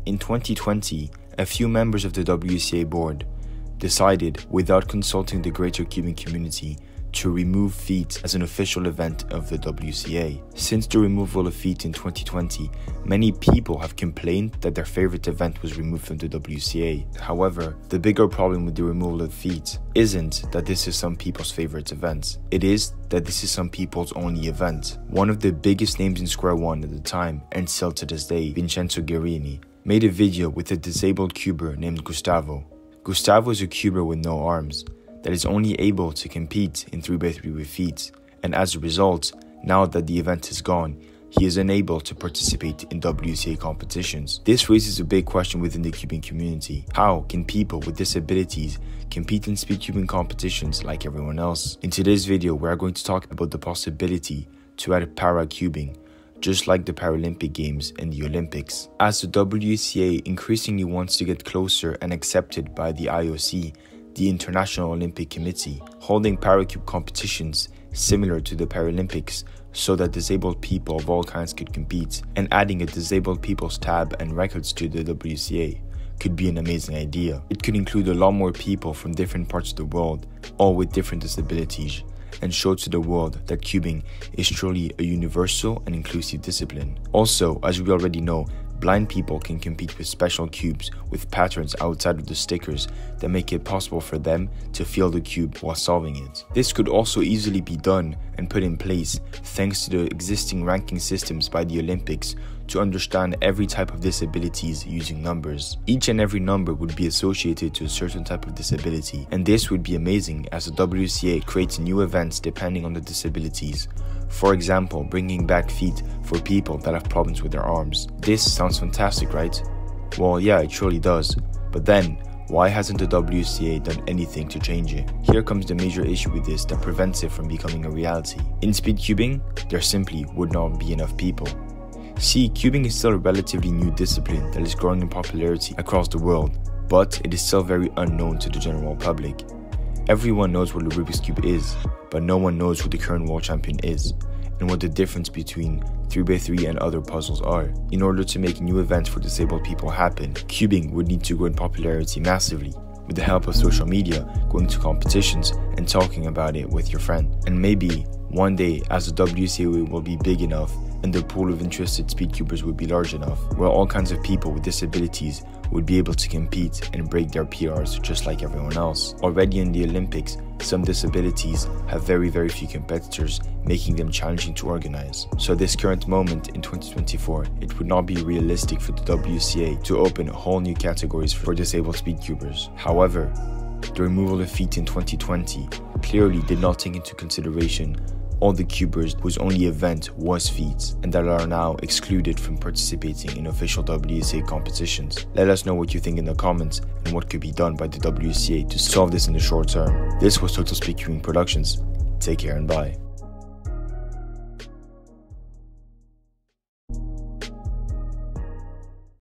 In 2020, a few members of the WCA board decided, without consulting the greater cubing community, to remove feet as an official event of the WCA. Since the removal of feet in 2020, many people have complained that their favorite event was removed from the WCA. However, the bigger problem with the removal of feet isn't that this is some people's favorite event. It is that this is some people's only event. One of the biggest names in Square One at the time, and still to this day, Vincenzo Guerini, made a video with a disabled cuber named Gustavo. Gustavo is a cuber with no arms that is only able to compete in 3x3 with feet, and as a result, now that the event is gone, he is unable to participate in WCA competitions. This raises a big question within the cubing community. How can people with disabilities compete in speed cubing competitions like everyone else? In today's video, we are going to talk about the possibility to add para-cubing, just like the Paralympic Games and the Olympics. As the WCA increasingly wants to get closer and accepted by the IOC, the International Olympic Committee, holding paracube competitions similar to the Paralympics so that disabled people of all kinds could compete, and adding a disabled people's tab and records to the WCA could be an amazing idea. It could include a lot more people from different parts of the world, all with different disabilities, and show to the world that cubing is truly a universal and inclusive discipline. Also, as we already know, blind people can compete with special cubes with patterns outside of the stickers that make it possible for them to feel the cube while solving it. This could also easily be done and put in place thanks to the existing ranking systems by the Olympics to understand every type of disabilities using numbers. Each and every number would be associated to a certain type of disability, and this would be amazing as the WCA creates new events depending on the disabilities. For example, bringing back feet for people that have problems with their arms. This sounds fantastic, right? Well, yeah, it surely does. But then, why hasn't the WCA done anything to change it? Here comes the major issue with this that prevents it from becoming a reality. In speed cubing, there simply would not be enough people. See, cubing is still a relatively new discipline that is growing in popularity across the world, but it is still very unknown to the general public. Everyone knows what the Rubik's Cube is, but no one knows who the current world champion is, and what the difference between 3x3 and other puzzles are. In order to make new events for disabled people happen, cubing would need to grow in popularity massively, with the help of social media, going to competitions, and talking about it with your friend. And maybe, one day, as the WCA will be big enough, and the pool of interested speedcubers would be large enough, where all kinds of people with disabilities would be able to compete and break their PRs just like everyone else. Already in the Olympics, some disabilities have very few competitors, making them challenging to organize. So at this current moment in 2024, it would not be realistic for the WCA to open whole new categories for disabled speedcubers. However, the removal of feet in 2020 clearly did not take into consideration all the cubers whose only event was feet and that are now excluded from participating in official WCA competitions. Let us know what you think in the comments and what could be done by the WCA to solve this in the short term. This was Total Speed Cubing Productions. Take care and bye.